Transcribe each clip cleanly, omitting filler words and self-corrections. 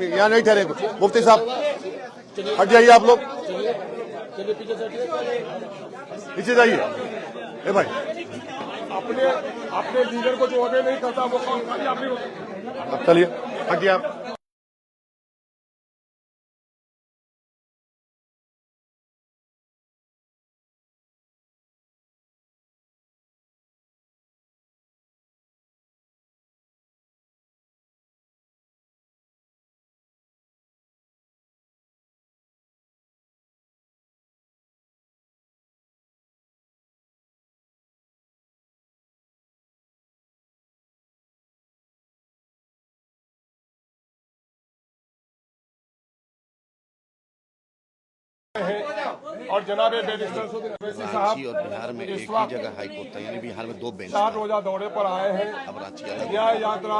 यहाँ नहीं ठहरे मुफ्ती साहब, हट जाइए आप लोग, पीछे जाइए। ए भाई, अपने लीडर को जो आगे नहीं करता वो कौन? अब चलिए, हटिए आप। और जनाब बैरिस्टर अवैसी साहब और बिहार में एक ही जगह हाई कोर्ट था, यानी बिहार में 2 बेंच 4 रोजा दौरे पर आए हैं। अब रांची अलग। न्याय यात्रा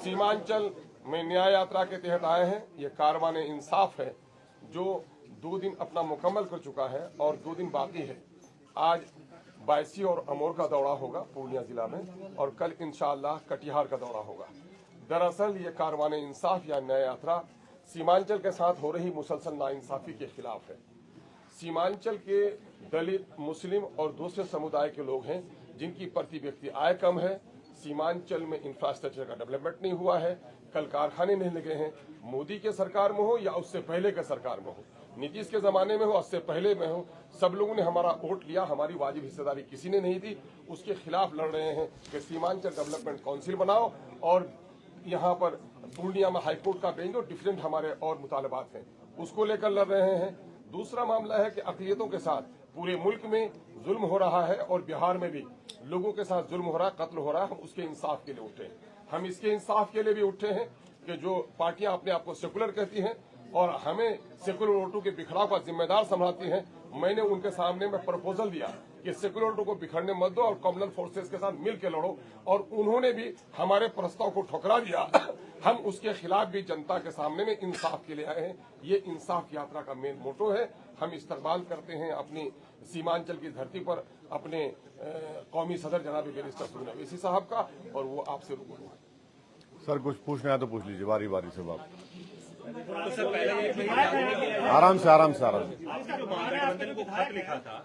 सीमांचल में न्याय यात्रा के तहत आए हैं। ये कारवान इंसाफ है जो 2 दिन अपना मुकम्मल कर चुका है और 2 दिन बाकी है। आज बायसी और अमोर का दौरा होगा पूर्णिया जिला में, और कल इंशाअल्लाह कटिहार का दौरा होगा। दरअसल ये कारवान इंसाफ या न्याय यात्रा सीमांचल के साथ हो रही मुसलसल नाइंसाफी के खिलाफ है। सीमांचल के दलित, मुस्लिम और दूसरे समुदाय के लोग हैं जिनकी प्रति व्यक्ति आय कम है। सीमांचल में इंफ्रास्ट्रक्चर का डेवलपमेंट नहीं हुआ है, कल कारखाने नहीं लगे हैं। मोदी के सरकार में हो या उससे पहले के सरकार में हो, नीतीश के जमाने में हो, उससे पहले में हो, सब लोगों ने हमारा वोट लिया, हमारी वाजिब हिस्सेदारी किसी ने नहीं दी। उसके खिलाफ लड़ रहे हैं कि सीमांचल डेवलपमेंट काउंसिल बनाओ और यहाँ पर पूर्णिया में हाईकोर्ट का बेंच और डिफरेंट हमारे और मुतालबात हैं, उसको लेकर लड़ रहे हैं। दूसरा मामला है कि अक़लियतों के साथ पूरे मुल्क में जुल्म हो रहा है और बिहार में भी लोगों के साथ जुल्म हो रहा है, कत्ल हो रहा है। हम उसके इंसाफ के लिए उठे हैं। हम इसके इंसाफ के लिए भी उठे हैं कि जो पार्टियां अपने आप को सेकुलर कहती हैं और हमें सेकुलर वोटों के बिखराव का जिम्मेदार संभालती हैं, मैंने उनके सामने में प्रपोजल दिया कि सेकुलर वोटों को बिखरने मत दो और कम्युनल फोर्सेस के साथ मिलकर लड़ो, और उन्होंने भी हमारे प्रस्ताव को ठुकरा दिया। हम उसके खिलाफ भी जनता के सामने में इंसाफ के लिए आए हैं। ये इंसाफ यात्रा का मेन मोटो है। हम इस्तकबाल करते हैं अपनी सीमांचल की धरती पर अपने कौमी सदर जनाब बैरिस्टर अवैसी साहब का, और वो आपसे रूबरू है। सर कुछ पूछना है तो पूछ लीजिए, बारी बारी से बात। तो सर पहले आराम से आराम से आराम से। जो महागठबंधन को खत लिखा था,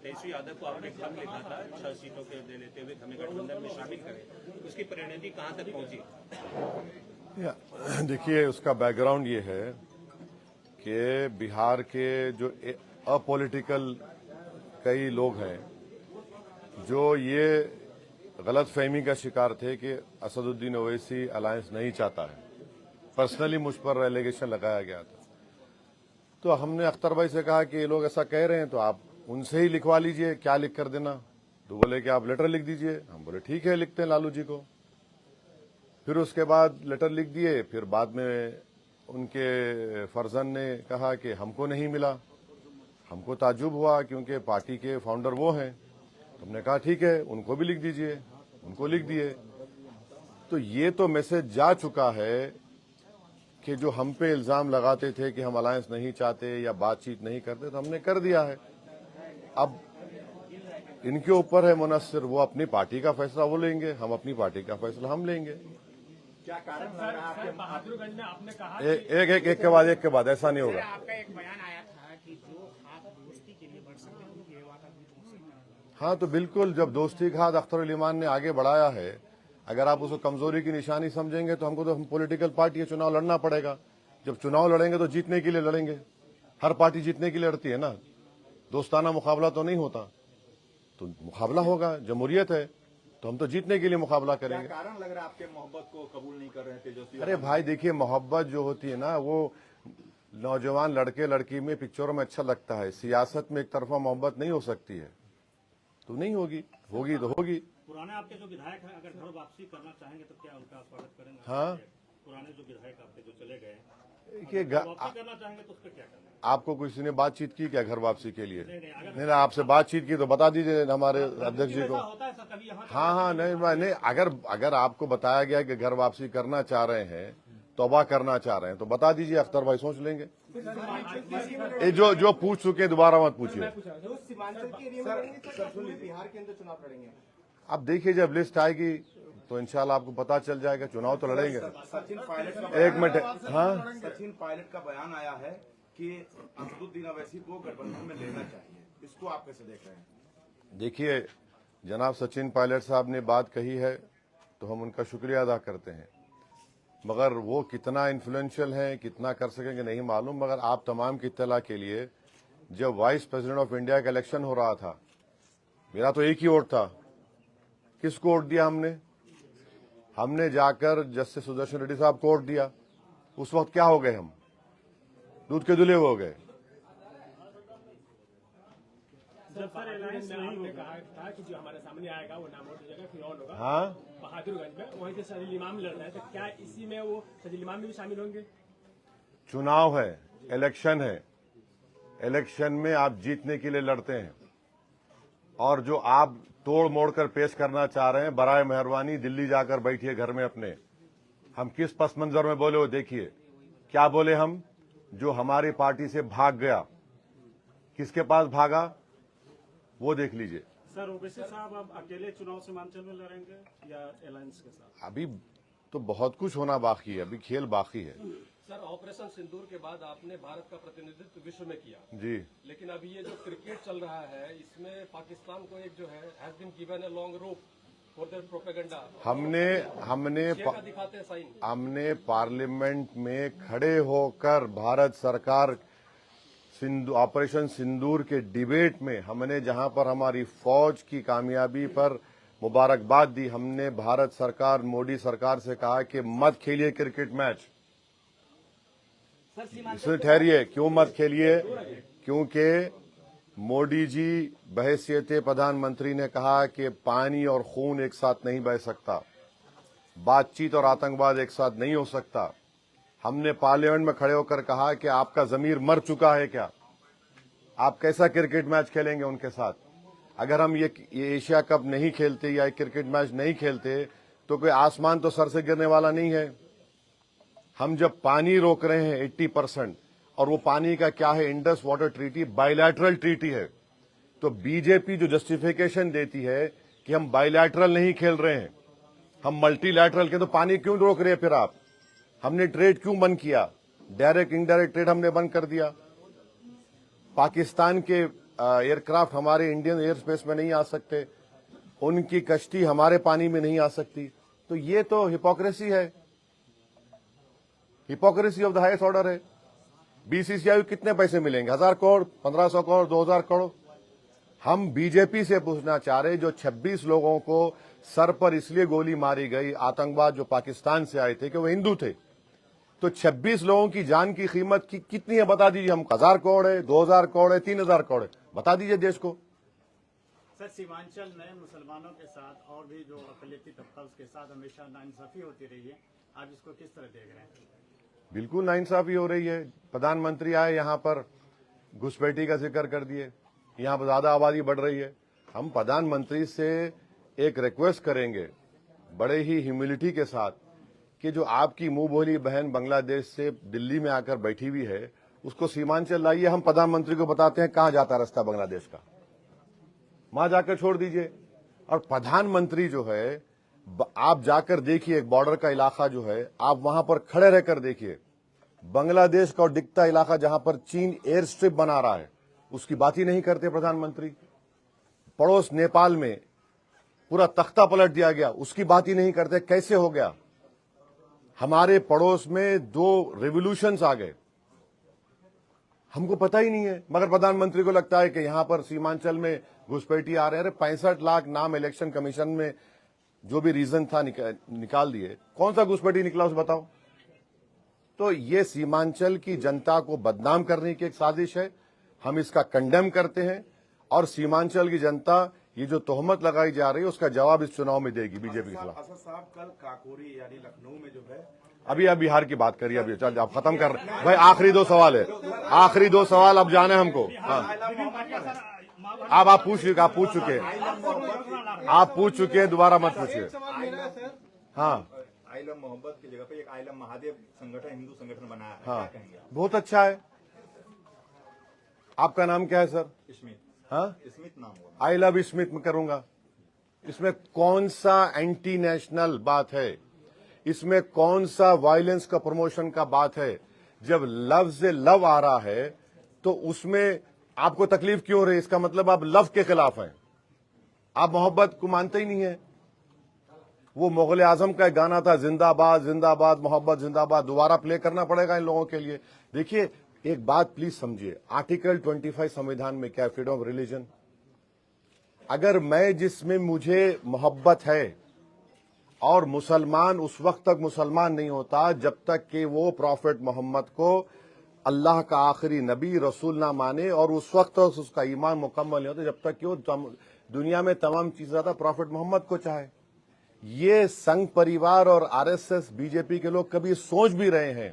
तेजस्वी यादव को आपने खत लिखा था 6 सीटों के दे लेते हुए हमें गठबंधन में शामिल करें, उसकी परिणति कहां तक पहुंची? देखिए, उसका बैकग्राउंड ये है कि बिहार के जो अपॉलिटिकल कई लोग हैं जो ये गलतफहमी का शिकार थे कि असदुद्दीन ओवैसी अलायंस नहीं चाहता है। पर्सनली मुझ पर एलिगेशन लगाया गया था, तो हमने अख्तर भाई से कहा कि ये लोग ऐसा कह रहे हैं तो आप उनसे ही लिखवा लीजिए, क्या लिख कर देना। तो बोले कि आप लेटर लिख दीजिए। हम बोले ठीक है, लिखते हैं लालू जी को। फिर उसके बाद लेटर लिख दिए। फिर बाद में उनके फर्जन ने कहा कि हमको नहीं मिला। हमको ताज्जुब हुआ क्योंकि पार्टी के फाउंडर वो हैं। तो हमने कहा ठीक है, उनको भी लिख दीजिए। उनको लिख दिए। तो ये तो मैसेज जा चुका है कि जो हम पे इल्जाम लगाते थे कि हम अलायंस नहीं चाहते या बातचीत नहीं करते, तो हमने कर दिया है। अब इनके ऊपर है मुनस्सिर, वो अपनी पार्टी का फैसला वो लेंगे, हम अपनी पार्टी का फैसला हम लेंगे। क्या कारण सर आपके बहादुरगंज में आपने कहा एक के बाद ऐसा नहीं होगा। आपका एक बयान आया था कि जो हाथ दोस्ती के लिए बढ़ सकते हैं वो गेरवा का बीच हो सकता है। हाँ, तो बिल्कुल, जब दोस्ती का हाथ अख्तर उल ईमान ने आगे बढ़ाया है, अगर आप उसको कमजोरी की निशानी समझेंगे तो हमको तो हम पॉलिटिकल पार्टी है, चुनाव लड़ना पड़ेगा। जब चुनाव लड़ेंगे तो जीतने के लिए लड़ेंगे। हर पार्टी जीतने के लिए लड़ती है ना, दोस्ताना मुकाबला तो नहीं होता। तो मुकाबला होगा, जमहूरियत है, तो हम तो जीतने के लिए मुकाबला करेंगे। क्या कारण लग रहा है आपके मोहब्बत को कबूल नहीं कर रहे थे तेजस्वी? अरे भाई देखिए, मोहब्बत जो होती है ना, वो नौजवान लड़के लड़की में पिक्चरों में अच्छा लगता है। सियासत में एक तरफा मोहब्बत नहीं हो सकती है, तो नहीं होगी, होगी तो होगी। पुराने आपके जो विधायक हैं अगर घर वापसी करना चाहेंगे तो क्या उनका स्वागत करेंगे? हाँ, पुराने जो विधायक आपके जो चले गए कि वापसी करना चाहेंगे तो उस पर क्या करना है? आपको किसी ने बातचीत की क्या घर वापसी के लिए? नहीं, आपसे बातचीत की तो बता दीजिए हमारे अध्यक्ष जी को। होता है सर कभी यहाँ हाँ, नहीं, अगर आपको बताया गया कि घर वापसी करना चाह रहे हैं, तौबा करना चाह रहे हैं, तो बता दीजिए, अख्तर भाई सोच लेंगे। ये जो पूछ चुके दोबारा मत पूछिए। सीमांचल के एरिया में बिहार के अंदर चुनाव लड़ेंगे? अब देखिए, जब लिस्ट आएगी तो इंशाल्लाह आपको पता चल जाएगा। चुनाव तो लड़ेंगे। सचिन पायलट का एक मिनट। हाँ, सचिन पायलट का बयान आया है कि असदुद्दीन अवैसी को गठबंधन में लेना चाहिए, इसको आप कैसे देख रहे हैं? देखिए, जनाब सचिन पायलट साहब ने बात कही है तो हम उनका शुक्रिया अदा करते हैं, मगर वो कितना इन्फ्लुएंशियल हैं, कितना कर सकेंगे नहीं मालूम। मगर आप तमाम की इत्तला के लिए, जब वाइस प्रेसिडेंट ऑफ इंडिया का इलेक्शन हो रहा था, मेरा तो एक ही वोट था। किसको वोट दिया हमने जाकर जस्टिस सुदर्शन रेड्डी साहब को वोट दिया। उस वक्त क्या हो गए हम? दूध के धुले हो गए। जब सर अलायंस नहीं होगा, कहा था कि जो हमारे सामने आएगा वो नाम हो जाएगा, फिर और होगा। हाँ, बहादुरगंज में वहीं से सजील इमाम लड़ रहा है, तो क्या इसी में वो सजील इमाम भी शामिल होंगे? चुनाव है, इलेक्शन है। इलेक्शन में आप जीतने के लिए लड़ते हैं, और जो आप तोड़ मोड़ कर पेश करना चाह रहे हैं, बराए मेहरबानी दिल्ली जाकर बैठिए घर में अपने। हम किस पस मंजर में बोले वो देखिए। क्या बोले हम? जो हमारी पार्टी से भाग गया, किसके पास भागा वो देख लीजिए। सर ओवैसी साहब अब अकेले चुनाव सीमांचल में लड़ेंगे या अलायंस के साथ? अभी तो बहुत कुछ होना बाकी है, अभी खेल बाकी है। सर ऑपरेशन सिंदूर के बाद आपने भारत का प्रतिनिधित्व विश्व में किया जी, लेकिन अभी ये जो क्रिकेट चल रहा है इसमें पाकिस्तान को एक जो है has been given a long rope for their propaganda. दिखाते हैं साइन। हमने पार्लियामेंट में खड़े होकर भारत सरकार ऑपरेशन सिंदूर के डिबेट में हमने जहां पर हमारी फौज की कामयाबी पर मुबारकबाद दी, हमने भारत सरकार मोदी सरकार से कहा कि मत खेलिए क्रिकेट मैच। इसमें ठहरिए, क्यों मत खेलिए? क्योंकि मोदी जी बहैसियत प्रधानमंत्री ने कहा कि पानी और खून एक साथ नहीं बह सकता, बातचीत और आतंकवाद एक साथ नहीं हो सकता। हमने पार्लियामेंट में खड़े होकर कहा कि आपका जमीर मर चुका है क्या? आप कैसा क्रिकेट मैच खेलेंगे उनके साथ? अगर हम ये एशिया कप नहीं खेलते या क्रिकेट मैच नहीं खेलते तो कोई आसमान तो सर से गिरने वाला नहीं है। हम जब पानी रोक रहे हैं 80%, और वो पानी का क्या है? Indus water treaty bilateral treaty है। तो बीजेपी जो जस्टिफिकेशन देती है कि हम बायलैटरल नहीं खेल रहे हैं, हम मल्टीलैटरल के, तो पानी क्यों रोक रहे हैं फिर आप? हमने ट्रेड क्यों बंद किया? डायरेक्ट इनडायरेक्ट ट्रेड हमने बंद कर दिया। पाकिस्तान के एयरक्राफ्ट हमारे इंडियन एयर स्पेस में नहीं आ सकते, उनकी कश्ती हमारे पानी में नहीं आ सकती। तो ये तो हिपोक्रेसी है, hypocrisy of the highest order है। बीसीसीआई को कितने पैसे मिलेंगे? 1000 करोड़, 1500 करोड़, 2000 करोड़? हम बीजेपी से पूछना चाह रहे, जो 26 लोगों को सर पर इसलिए गोली मारी गई आतंकवाद जो पाकिस्तान से आए थे कि वो हिंदू थे, तो 26 लोगों की जान की कीमत कितनी है बता दीजिए। हम 1000 करोड़ है, 2000 करोड़ है, 3000 करोड़ है, बता दीजिए देश को। सर सीमांचल में मुसलमानों के साथ और भी जो अकलियती तबका उसके साथ हमेशा नाइंसाफी होती रही है, आप इसको किस तरह देख रहे हैं? बिल्कुल नाइंसाफी हो रही है। प्रधानमंत्री आए यहां पर, घुसपैठी का जिक्र कर दिए, यहां पर ज्यादा आबादी बढ़ रही है। हम प्रधानमंत्री से एक रिक्वेस्ट करेंगे बड़े ही ह्यूमिलिटी के साथ कि जो आपकी मुंह बोली बहन बांग्लादेश से दिल्ली में आकर बैठी हुई है, उसको सीमांचल लाइए। हम प्रधानमंत्री को बताते हैं कहां जाता रास्ता बांग्लादेश का, वहां जाकर छोड़ दीजिए। और प्रधानमंत्री जो है, आप जाकर देखिए, एक बॉर्डर का इलाका जो है, आप वहां पर खड़े रहकर देखिए, बांग्लादेश का दिखता इलाका जहां पर चीन एयर स्ट्रिप बना रहा है, उसकी बात ही नहीं करते प्रधानमंत्री। पड़ोस नेपाल में पूरा तख्ता पलट दिया गया, उसकी बात ही नहीं करते। कैसे हो गया? हमारे पड़ोस में 2 रिवॉल्यूशंस आ गए, हमको पता ही नहीं है, मगर प्रधानमंत्री को लगता है कि यहां पर सीमांचल में घुसपैठी आ रहे हैं। 65 लाख नाम इलेक्शन कमीशन में जो भी रीजन था निकाल दिए, कौन सा घुसपैठी निकला उसे बताओ। तो ये सीमांचल की जनता को बदनाम करने की एक साजिश है, हम इसका कंडेम करते हैं। और सीमांचल की जनता ये जो तोहमत लगाई जा रही है उसका जवाब इस चुनाव में देगी बीजेपी के खिलाफ। असद साहब कल काकोरी यानी लखनऊ में जो है, अभी आप बिहार की बात करिए, अभी चल आप खत्म कर भाई। आखिरी 2 सवाल है, आखिरी 2 सवाल अब जाने हमको। हाँ, अब आप पूछ चुके, आप पूछ चुके हैं, दोबारा मत पूछिए। हाँ, आइलम मोहब्बत की जगह पे एक आइलम महादेव संगठन, हिंदू संगठन बनाया है, हाँ, क्या कहेंगे? बहुत अच्छा है। आपका नाम क्या है सर? स्मिथ। हाँ, स्मिथ नाम हुआ। आई लव स्मिथ में करूंगा। इसमें कौन सा एंटी नेशनल बात है? इसमें कौन सा वायलेंस का प्रमोशन का बात है? जब लफ्ज लव आ रहा है तो उसमें आपको तकलीफ क्यों हो रही है? इसका मतलब आप लव के खिलाफ हैं, आप मोहब्बत को मानते ही नहीं है। वो मुगल आजम का एक गाना था, जिंदाबाद जिंदाबाद मोहब्बत जिंदाबाद, दोबारा प्ले करना पड़ेगा इन लोगों के लिए। देखिए एक बात प्लीज समझिए, आर्टिकल 25 संविधान में क्या, फ्रीडम ऑफ रिलीजन। अगर मैं जिसमें मुझे मोहब्बत है, और मुसलमान उस वक्त तक मुसलमान नहीं होता जब तक कि वो प्रॉफिट मोहम्मद को अल्लाह का आखिरी नबी रसूल ना माने, और उस वक्त तक उसका ईमान मुकम्मल नहीं होता जब तक कि वो दुनिया में तमाम चीजें ज्यादा प्रॉफिट मोहम्मद को चाहे। ये संघ परिवार और आरएसएस बीजेपी के लोग कभी सोच भी रहे हैं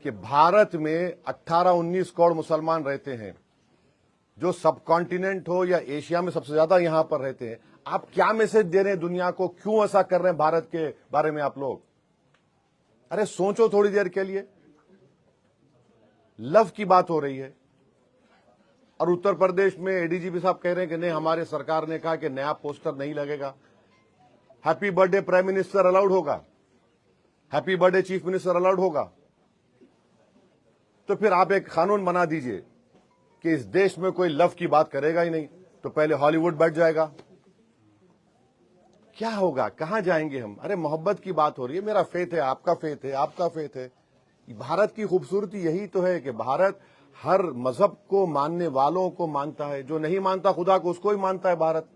कि भारत में 18-19 करोड़ मुसलमान रहते हैं, जो सब कॉन्टिनेंट हो या एशिया में सबसे ज्यादा यहां पर रहते हैं। आप क्या मैसेज दे रहे हैं दुनिया को? क्यों ऐसा कर रहे हैं भारत के बारे में आप लोग? अरे सोचो थोड़ी देर के लिए। लव की बात हो रही है, और उत्तर प्रदेश में एडीजीपी साहब कह रहे हैं कि नहीं, हमारे सरकार ने कहा कि नया पोस्टर नहीं लगेगा। Happy birthday prime minister allowed होगा, happy birthday chief minister allowed होगा। तो फिर आप एक कानून बना दीजिए कि इस देश में कोई लव की बात करेगा ही नहीं, तो पहले हॉलीवुड बैठ जाएगा। क्या होगा? कहां जाएंगे हम? अरे मोहब्बत की बात हो रही है, मेरा फेथ है, आपका फेथ है, आपका फेथ है। भारत की खूबसूरती यही तो है कि भारत हर मजहब को मानने वालों को मानता है, जो नहीं मानता खुदा को उसको ही मानता है भारत।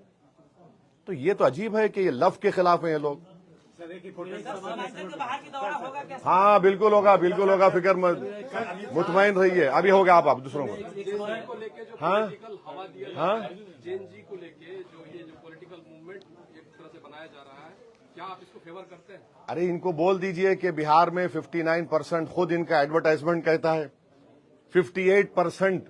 तो ये तो अजीब है कि ये लव के खिलाफ है ये लोग। हाँ बिल्कुल होगा, बिल्कुल होगा, फिक्र मुतमईन रहिए। अभी हो गया, आप दूसरों को। हाँ हाँ, जेएनजी को लेके जो ये जो पॉलिटिकल मूवमेंट एक तरह से बनाया जा रहा है, क्या आप इसको फेवर करते हैं? अरे इनको बोल दीजिए कि बिहार में 59% खुद इनका एडवर्टाइजमेंट कहता है। 58%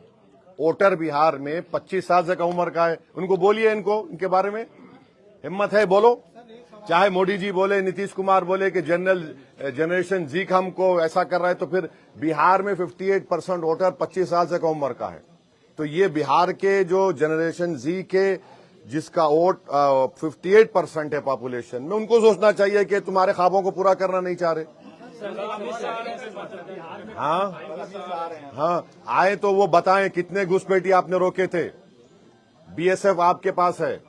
वोटर बिहार में 25 साल से कम उम्र का है। उनको बोलिए, इनको इनके बारे में हिम्मत है, बोलो। चाहे मोदी जी बोले, नीतीश कुमार बोले कि जनरेशन जी हमको ऐसा कर रहा है, तो फिर बिहार में 58% वोटर 25 साल से कम उम्र का है। तो ये बिहार के जो जनरेशन जी के जिसका वोट 58% है पॉपुलेशन में, उनको सोचना चाहिए कि तुम्हारे ख्वाबों को पूरा करना नहीं चाह रहे। हाँ, आए तो वो बताएं कितने घुसपैठी आपने रोके थे। बीएसएफ आपके पास है,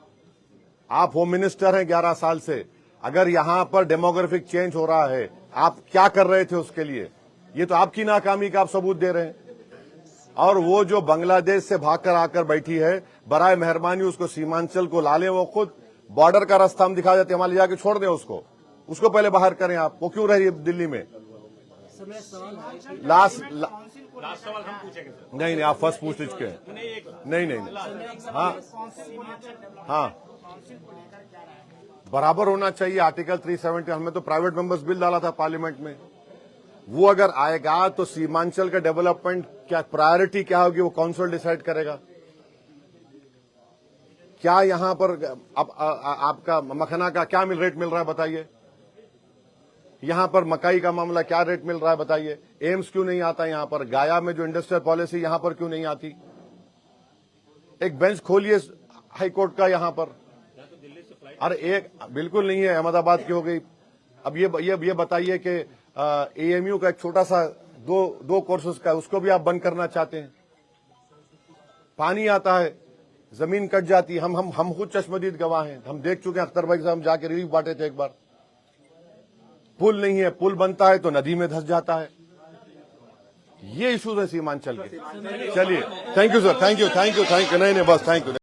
आप होम मिनिस्टर हैं 11 साल से। अगर यहां पर डेमोग्राफिक चेंज हो रहा है, आप क्या कर रहे थे उसके लिए? ये तो आपकी नाकामी का आप सबूत दे रहे हैं। और वो जो बांग्लादेश से भागकर आकर बैठी है, बराए मेहरबानी उसको सीमांचल को ला लें। वो खुद बॉर्डर का रास्ता हम दिखा देते, हमारे जाके छोड़ दें उसको पहले बाहर करें। आप वो क्यों रही है दिल्ली में? लास्ट सवाल हम पूछेंगे सर। नहीं, आप फर्स्ट पूछ लीजिए। नहीं। हाँ, बराबर होना चाहिए। आर्टिकल 370, हमने तो प्राइवेट मेंबर्स बिल डाला था पार्लियामेंट में। वो अगर आएगा तो सीमांचल का डेवलपमेंट क्या प्रायोरिटी क्या होगी, वो काउंसिल डिसाइड करेगा। क्या यहां पर आपका मखना का क्या रेट मिल रहा है बताइए? यहां पर मकाई का मामला क्या रेट मिल रहा है बताइए? एम्स क्यों नहीं आता यहां पर? गाया में जो इंडस्ट्रियल पॉलिसी यहां पर क्यों नहीं आती? एक बेंच खोलिए हाईकोर्ट का यहां पर। अरे एक बिल्कुल नहीं है, अहमदाबाद की हो गई। अब ये बताइए कि एएमयू का एक छोटा सा दो कोर्सेज का, उसको भी आप बंद करना चाहते हैं। पानी आता है, जमीन कट जाती है। हम खुद चश्मदीद गवाह हैं, हम देख चुके हैं। अख्तर भाई से हम जाके रिलीफ बांटे थे एक बार। पुल नहीं है, पुल बनता है तो नदी में धंस जाता है। ये इश्यूज है सीमांचल के। चलिए, thank you sir, thank you. नहीं बस थैंक यू।